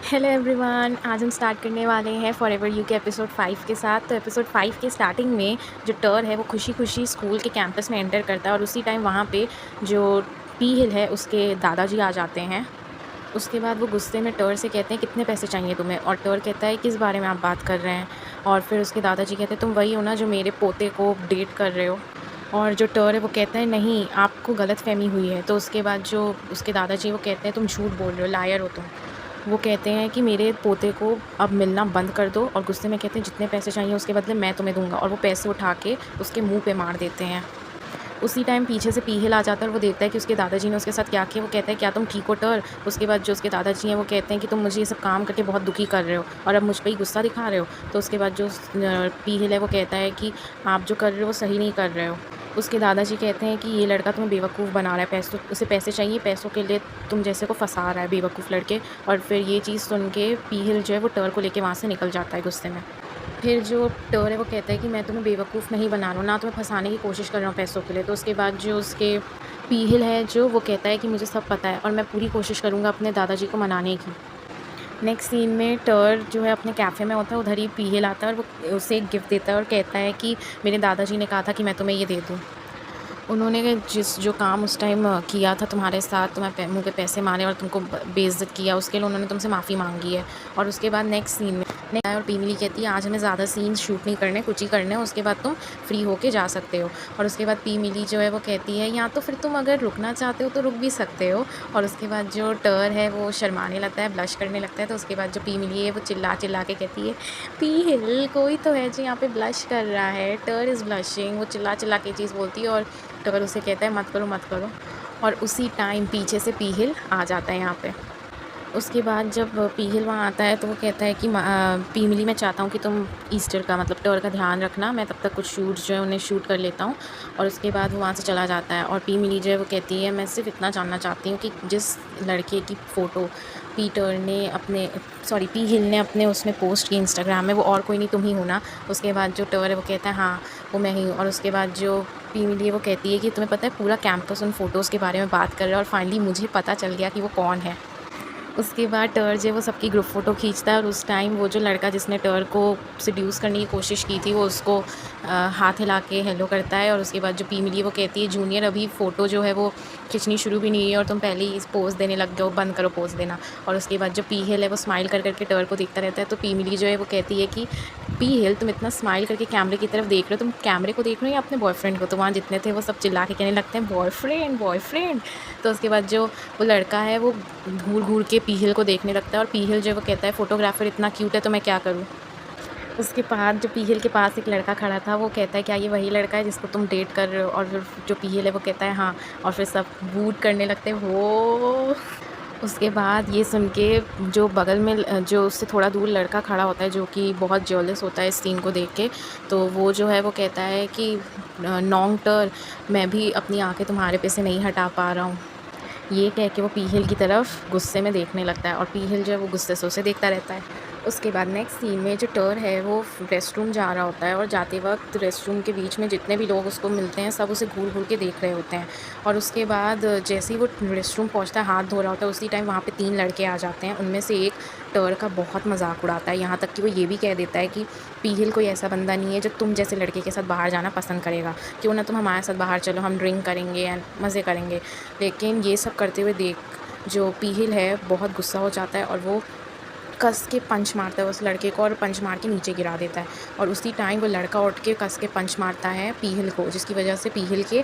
Hello everyone, आज हम start करने वाले हैं फॉरएवर यू के एपिसोड 5 के साथ। तो एपिसोड 5 के स्टार्टिंग में जो टर है वो खुशी खुशी स्कूल के कैंपस में एंटर करता है और उसी टाइम वहाँ पे जो पी हिल है उसके दादाजी आ जाते हैं। उसके बाद वो गुस्से में टर से कहते हैं कितने पैसे चाहिए तुम्हें, और टर कहता है किस बारे में आप बात कर रहे हैं। और फिर उसके दादाजी कहते हैं तुम वही हो ना जो मेरे पोते को डेट कर रहे हो। और जो टर है वो कहता है नहीं, आपको गलतफहमी हुई है। तो उसके बाद जो उसके दादाजी वो कहते हैं तुम झूठ बोल रहे हो, लायर हो तुम। वो कहते हैं कि मेरे पोते को अब मिलना बंद कर दो, और गुस्से में कहते हैं जितने पैसे चाहिए उसके बदले मैं तुम्हें दूंगा, और वो पैसे उठा के उसके मुंह पे मार देते हैं। उसी टाइम पीछे से पीहिल आ जाता है और वो देखता है कि उसके दादाजी ने उसके साथ क्या किया। वो कहता है क्या तुम ठीक हो टर। उसके बाद जो उसके दादाजी हैं वो कहते हैं कि तुम मुझे ये सब काम करके बहुत दुखी कर रहे हो और अब मुझ पर ही गुस्सा दिखा रहे हो। तो उसके बाद जो पीहिल है वो कहता है कि आप जो कर रहे हो वो सही नहीं कर रहे हो। उसके दादाजी कहते हैं कि ये लड़का तुम्हें बेवकूफ़ बना रहा है, पैसों उसे पैसे चाहिए, पैसों के लिए तुम जैसे को फंसा रहा है बेवकूफ़ लड़के। और फिर ये चीज़ सुन के पीहिल जो है वो टर को लेके वहाँ से निकल जाता है गुस्से में। फिर जो टर है वो कहता है कि मैं तुम्हें बेवकूफ़ नहीं बना रहा हूँ, ना तुम्हें फंसाने की कोशिश कर रहा हूँ पैसों के लिए। तो उसके बाद जो उसके पीहिल है जो वो कहता है कि मुझे सब पता है और मैं पूरी कोशिश करूँगा अपने दादाजी को मनाने की। नेक्स्ट सीन में टर जो है अपने कैफ़े में होता है, उधर ही पीहिल आता है और वो उसे एक गिफ्ट देता है और कहता है कि मेरे दादाजी ने कहा था कि मैं तुम्हें ये दे दूँ। उन्होंने जो काम उस टाइम किया था तुम्हारे साथ, तुम्हें मुँह पे पैसे मारे और तुमको बेइज्जत किया, उसके लिए उन्होंने तुमसे माफ़ी मांगी है। और उसके बाद नेक्स्ट सीन में और पीमिली कहती है आज हमें ज़्यादा सीन्स शूट नहीं करने, कुछ ही करने हैं, उसके बाद तुम फ्री होके जा सकते हो। और उसके बाद पीमिली जो है वो कहती है या तो फिर तुम अगर रुकना चाहते हो तो रुक भी सकते हो। और उसके बाद जो टर है वो शर्माने लगता है, ब्लश करने लगता है। तो उसके बाद जो पीमिली है वो चिल्ला चिल्ला के कहती है पी हिल कोई तो है जो यहाँ पे ब्लश कर रहा है, टर इज़ ब्लशिंग। वो चिल्ला चिल्ला के चीज़ बोलती है और टर उसे कहता है मत करो मत करो। और उसी टाइम पीछे से पीहिल आ जाता है यहाँ पे। उसके बाद जब पीहिल वहाँ आता है तो वो कहता है कि पीमिली मैं चाहता हूँ कि तुम ईस्टर का मतलब टर का ध्यान रखना, मैं तब तक कुछ शूट्स जो है उन्हें शूट कर लेता हूँ। और उसके बाद वो वहाँ से चला जाता है और पीमिली जो है वो कहती है मैं सिर्फ इतना जानना चाहती हूँ कि जिस लड़के की फ़ोटो पीहिल ने अपने उसमें पोस्ट की इंस्टाग्राम में, वो और कोई नहीं तुम ही हो ना। उसके बाद जो टर है वो कहता है हाँ वो मैं ही हूँ। और उसके बाद जो पीमिली है वो कहती है कि तुम्हें पता है पूरा कैंपस उन फ़ोटोज़ के बारे में बात कर रहा है और फाइनली मुझे पता चल गया कि वो कौन है। उसके बाद टर जो है वो सबकी ग्रुप फ़ोटो खींचता है और उस टाइम वो जो लड़का जिसने टर को सेड्यूस करने की कोशिश की थी वो उसको हाथ हिला के हेलो करता है। और उसके बाद जो पीमिली है वो कहती है जूनियर अभी फ़ोटो जो है वो खींचनी शुरू भी नहीं हुई है और तुम पहले ही पोज़ देने लग गए हो, बंद करो पोज़ देना। और उसके बाद जो पीहिल है वो स्माइल कर करके टर को देखता रहता है। तो पीमिली जो है वो कहती है कि पीहिल तुम इतना स्माइल करके कैमरे की तरफ देख रहे हो, तुम कैमरे को देख रहे हो या अपने बॉयफ्रेंड को। तो वहाँ जितने थे वो सब चिल्ला के कहने लगते हैं बॉयफ्रेंड बॉयफ्रेंड। तो उसके बाद जो वो लड़का है वो घूर घूर के पीहिल को देखने लगता है और पीहिल जो है वो कहता है फ़ोटोग्राफ़र इतना क्यूट है तो मैं क्या करूँ। उसके बाद जो पीहिल के पास एक लड़का खड़ा था वो कहता है क्या ये वही लड़का है जिसको तुम डेट कर रहे हो। और फिर जो पीहिल है वो कहता है हाँ। और फिर सब बूट करने लगते हैं वो। उसके बाद ये सुन के जो बगल में जो उससे थोड़ा दूर लड़का खड़ा होता है जो कि बहुत जेलस होता है इस सीन को देख के, तो वो जो है वो कहता है कि नॉन्ग टर मैं भी अपनी आंखें तुम्हारे पे से नहीं हटा पा रहा हूँ। ये कह के वो पीहिल की तरफ गुस्से में देखने लगता है और पीहिल जो है वो गुस्से से उसे देखता रहता है। उसके बाद नेक्स्ट सीन में जो टर है वो रेस्ट रूम जा रहा होता है और जाते वक्त रेस्ट रूम के बीच में जितने भी लोग उसको मिलते हैं सब उसे घूर घूर के देख रहे होते हैं। और उसके बाद जैसे ही वो रेस्ट रूम पहुँचता है, हाथ धो रहा होता है, उसी टाइम वहाँ पे 3 लड़के आ जाते हैं। उनमें से एक टर का बहुत मजाक उड़ाता है, यहाँ तक कि वो ये भी कह देता है कि पीहिल कोई ऐसा बंदा नहीं है जो तुम जैसे लड़के के साथ बाहर जाना पसंद करेगा, क्यों ना तुम हमारे साथ बाहर चलो, हम ड्रिंक करेंगे एंड मज़े करेंगे। लेकिन ये सब करते हुए देख जो पीहिल है बहुत गुस्सा हो जाता है और वो कस के पंच मारता है उस लड़के को और पंच मार के नीचे गिरा देता है। और उसी टाइम वो लड़का उठ के कस के पंच मारता है पीहिल को, जिसकी वजह से पीहिल के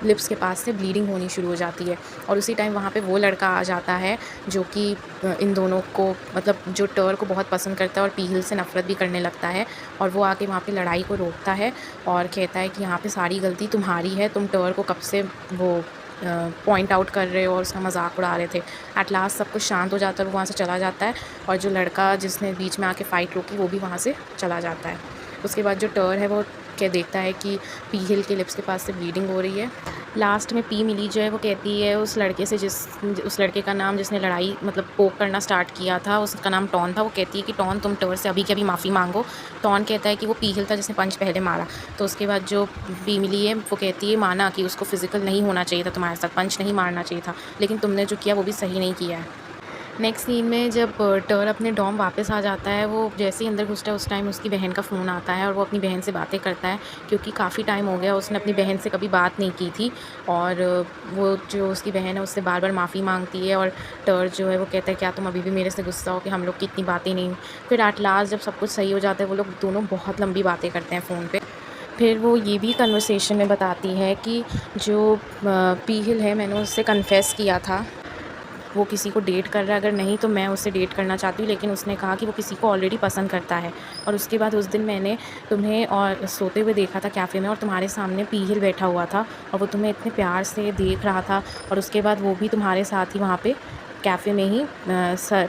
लिप्स के पास से ब्लीडिंग होनी शुरू हो जाती है। और उसी टाइम वहाँ पे वो लड़का आ जाता है जो कि इन दोनों को मतलब जो टर को बहुत पसंद करता है और पीहिल से नफ़रत भी करने लगता है। और वो आके वहाँ पे लड़ाई को रोकता है और कहता है कि यहाँ पे सारी गलती तुम्हारी है, तुम टर को कब से वो पॉइंट आउट कर रहे हो और उसका मजाक उड़ा रहे थे। एट लास्ट सब कुछ शांत हो जाता है और वो वहाँ से चला जाता है और जो लड़का जिसने बीच में आके फ़ाइट रोकी वो भी वहाँ से चला जाता है। उसके बाद जो टर है वो क्या देखता है कि पीहिल के लिप्स के पास से ब्लीडिंग हो रही है। लास्ट में पी मिली जो है वो कहती है उस लड़के से उस लड़के का नाम जिसने लड़ाई मतलब पोक करना स्टार्ट किया था, उसका नाम टॉन था। वो कहती है कि टॉन तुम टर से अभी के अभी माफ़ी मांगो। टॉन कहता है कि वो पीहिल था जिसने पंच पहले मारा। तो उसके बाद जो पी मिली है वो कहती है माना कि उसको फिज़िकल नहीं होना चाहिए था, तुम्हारे साथ पंच नहीं मारना चाहिए था, लेकिन तुमने जो किया वो भी सही नहीं किया है। नेक्स्ट सीन में जब टर अपने डॉम वापस आ जाता है, वो जैसे ही अंदर घुसता है उस टाइम उसकी बहन का फ़ोन आता है और वो अपनी बहन से बातें करता है, क्योंकि काफ़ी टाइम हो गया उसने अपनी बहन से कभी बात नहीं की थी। और वो जो उसकी बहन है उससे बार बार माफ़ी मांगती है, और टर जो है वो कहता है क्या तुम अभी भी मेरे से गुस्सा हो कि हम लोग की इतनी बातें नहीं। फिर एट लास्ट जब सब कुछ सही हो जाता है, वो लोग दोनों बहुत लंबी बातें करते हैं फ़ोन पे। फिर वो ये भी कन्वर्सेशन में बताती है कि जो पीहिल है, मैंने उससे कन्फेस किया था, वो किसी को डेट कर रहा है, अगर नहीं तो मैं उससे डेट करना चाहती हूँ, लेकिन उसने कहा कि वो किसी को ऑलरेडी पसंद करता है। और उसके बाद उस दिन मैंने तुम्हें और सोते हुए देखा था कैफ़े में, और तुम्हारे सामने पीहिल बैठा हुआ था और वो तुम्हें इतने प्यार से देख रहा था, और उसके बाद वो भी तुम्हारे साथ ही वहाँ पे कैफ़े में ही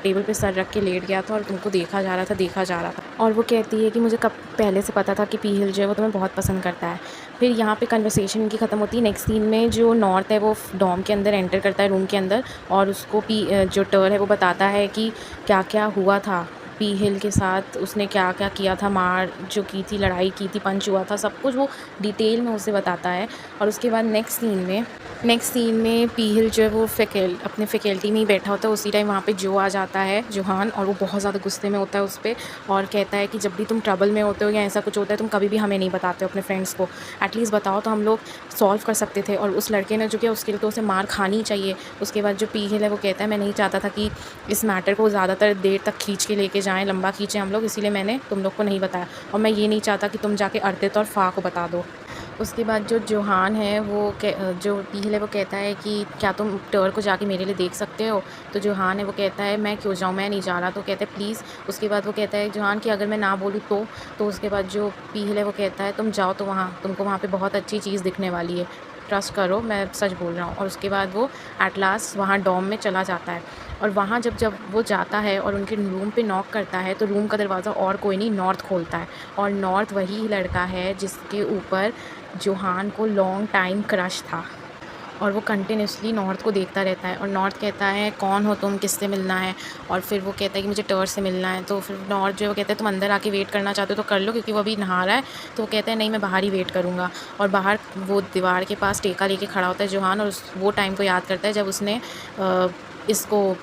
टेबल पे सर रख के लेट गया था और तुमको देखा जा रहा था। और वो कहती है कि मुझे कब पहले से पता था कि पीहिल जो है वो तुम्हें बहुत पसंद करता है। फिर यहाँ पे कन्वर्सेशन इनकी ख़त्म होती है। नेक्स्ट सीन में जो नॉर्थ है वो डॉम के अंदर एंटर करता है, रूम के अंदर, और उसको जो टर है वो बताता है कि क्या क्या हुआ था पीहिल के साथ, उसने क्या क्या किया था, मार जो की थी, लड़ाई की थी, पंच हुआ था, सब कुछ वो डिटेल में उसे बताता है। और उसके बाद नेक्स्ट सीन में पीहिल जो है वो अपने फैकल्टी में ही बैठा होता है। उसी टाइम वहाँ पे जो आ जाता है, जोहान, और वो बहुत ज़्यादा गुस्से में होता है उस पर, और कहता है कि जब भी तुम ट्रबल में होते हो या ऐसा कुछ होता है तुम कभी भी हमें नहीं बताते हो अपने फ्रेंड्स को, एटलीस्ट बताओ तो हम लोग सॉल्व कर सकते थे। और उस लड़के ने जो किया उसके लिए तो उसे मार खानी चाहिए। उसके बाद जो पीहिल है वो कहता है मैं नहीं चाहता था कि इस मैटर को ज़्यादातर देर तक खींच के लेके जाएँ, लंबा खींचें हम लोग, इसीलिए मैंने तुम लोग को नहीं बताया, और मैं ये नहीं चाहता कि तुम जाके अर्दित और फ़ा को बता दो। उसके बाद जो जोहान है वो जो पीहिल है वो कहता है कि क्या तुम टर को जाके मेरे लिए देख सकते हो। तो जोहान है वो कहता है मैं क्यों जाऊँ, मैं नहीं जा रहा। तो कहता है प्लीज़। उसके बाद वो कहता है जोहान कि अगर मैं ना बोलूँ तो उसके बाद जो पीहिल है वो कहता है तुम जाओ तो वहाँ तुमको वहाँ पे बहुत अच्छी चीज़ दिखने वाली है, ट्रस्ट करो, मैं सच बोल रहा हूँ। और उसके बाद वो एट लास्ट वहाँ डॉम में चला जाता है, और वहाँ जब वो जाता है और उनके रूम पे नॉक करता है तो रूम का दरवाज़ा और कोई नहीं, नॉर्थ खोलता है। और नॉर्थ वही लड़का है जिसके ऊपर जोहान को लॉन्ग टाइम क्रश था, और वो कंटिन्यूसली नॉर्थ को देखता रहता है। और नॉर्थ कहता है कौन हो तुम, किससे मिलना है। और फिर वो कहता है कि मुझे टर से मिलना है। तो फिर नॉर्थ जो है वो कहता है तुम अंदर आके वेट करना चाहते हो तो कर लो, क्योंकि वो अभी नहा रहा है। तो वो कहता है नहीं, मैं बाहर ही वेट करूँगा। और बाहर वो दीवार के पास टेका लेके खड़ा होता है जोहान, और वो टाइम को याद करता है जब उसने इसको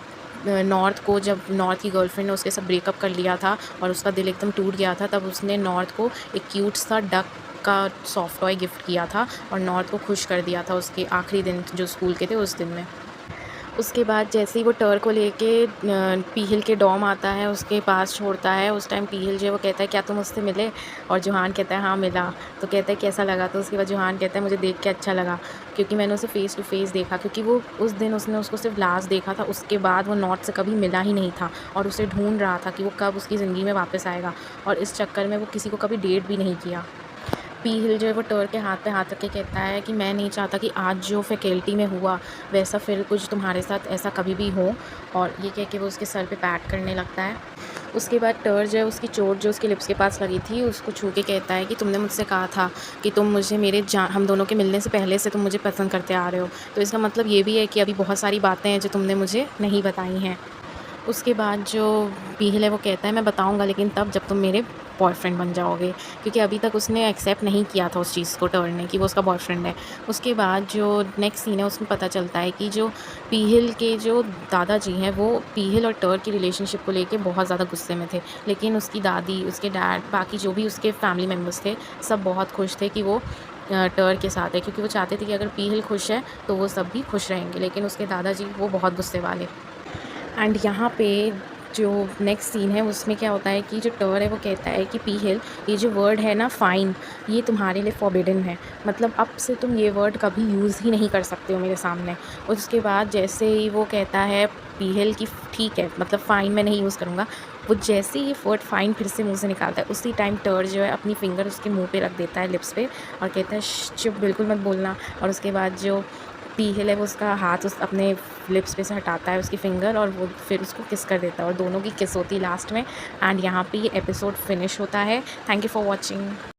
नॉर्थ को, जब नॉर्थ की गर्लफ्रेंड ने उसके साथ ब्रेकअप कर लिया था और उसका दिल एकदम टूट गया था, तब उसने नॉर्थ को एक क्यूट सा डक का सॉफ्ट टॉय गिफ्ट किया था और नॉर्थ को खुश कर दिया था उसके आखिरी दिन जो स्कूल के थे उस दिन में। उसके बाद जैसे ही वो टर को लेके पीहिल के डॉम आता है, उसके पास छोड़ता है, उस टाइम पीहिल जो है वो कहता है क्या तुम उससे मिले। और जोहान कहता है हाँ मिला। तो कहता है कैसा लगा। तो उसके बाद जोहान कहता है मुझे देख के अच्छा लगा, क्योंकि मैंने उसे फ़ेस टू फेस देखा, क्योंकि वो उस दिन उसने उसको सिर्फ लास्ट देखा था, उसके बाद वो नॉर्थ से कभी मिला ही नहीं था, और उसे ढूंढ रहा था कि वो कब उसकी ज़िंदगी में वापस आएगा, और इस चक्कर में वो किसी को कभी डेट भी नहीं किया। पीहिल जो है वो टर के हाथ पे हाथ रख के कहता है कि मैं नहीं चाहता कि आज जो फैकल्टी में हुआ वैसा फिर कुछ तुम्हारे साथ ऐसा कभी भी हो। और ये कह के वो उसके सर पे पैट करने लगता है। उसके बाद टर जो है उसकी चोट जो उसके लिप्स के पास लगी थी उसको छू के कहता है कि तुमने मुझसे कहा था कि तुम मुझे हम दोनों के मिलने से पहले से तुम मुझे पसंद करते आ रहे हो, तो इसका मतलब ये भी है कि अभी बहुत सारी बातें हैं जो तुमने मुझे नहीं बताई हैं। उसके बाद जो पीहिल है वो कहता है मैं बताऊंगा, लेकिन तब जब तुम मेरे बॉयफ्रेंड बन जाओगे, क्योंकि अभी तक उसने एक्सेप्ट नहीं किया था उस चीज़ को, टर ने, कि वो उसका बॉयफ्रेंड है। उसके बाद जो नेक्स्ट सीन है उसमें पता चलता है कि जो पीहिल के जो दादाजी हैं वो पीहिल और टर की रिलेशनशिप को लेके बहुत ज़्यादा गुस्से में थे, लेकिन उसकी दादी, उसके डैड, बाकी जो भी उसके फैमिली मेम्बर्स थे सब बहुत खुश थे कि वो टर के साथ है, क्योंकि वो चाहते थे कि अगर पीहिल खुश है तो वो सब भी खुश रहेंगे। लेकिन उसके दादाजी वो बहुत गुस्से वाले। एंड यहाँ पे जो नेक्स्ट सीन है उसमें क्या होता है कि जो टर है वो कहता है कि पीहिल, ये जो वर्ड है ना फाइन, ये तुम्हारे लिए फॉरबिडन है, मतलब अब से तुम ये वर्ड कभी यूज़ ही नहीं कर सकते हो मेरे सामने। और उसके बाद जैसे ही वो कहता है पीहिल कि ठीक है, मतलब फ़ाइन मैं नहीं यूज़ करूँगा, वो जैसे ही ये वर्ड फ़ाइन फिर से मुँह से निकालता है उसी टाइम टर जो है अपनी फिंगर उसके मुँह पे रख देता है, लिप्स पे, और कहता है चुप, बिल्कुल मत बोलना। और उसके बाद जो पीहिल है वो उसका हाथ उस अपने लिप्स पे से हटाता है उसकी फिंगर, और वो फिर उसको किस कर देता है, और दोनों की किस होती है लास्ट में। एंड यहाँ पे ये एपिसोड फिनिश होता है। Thank you for watching.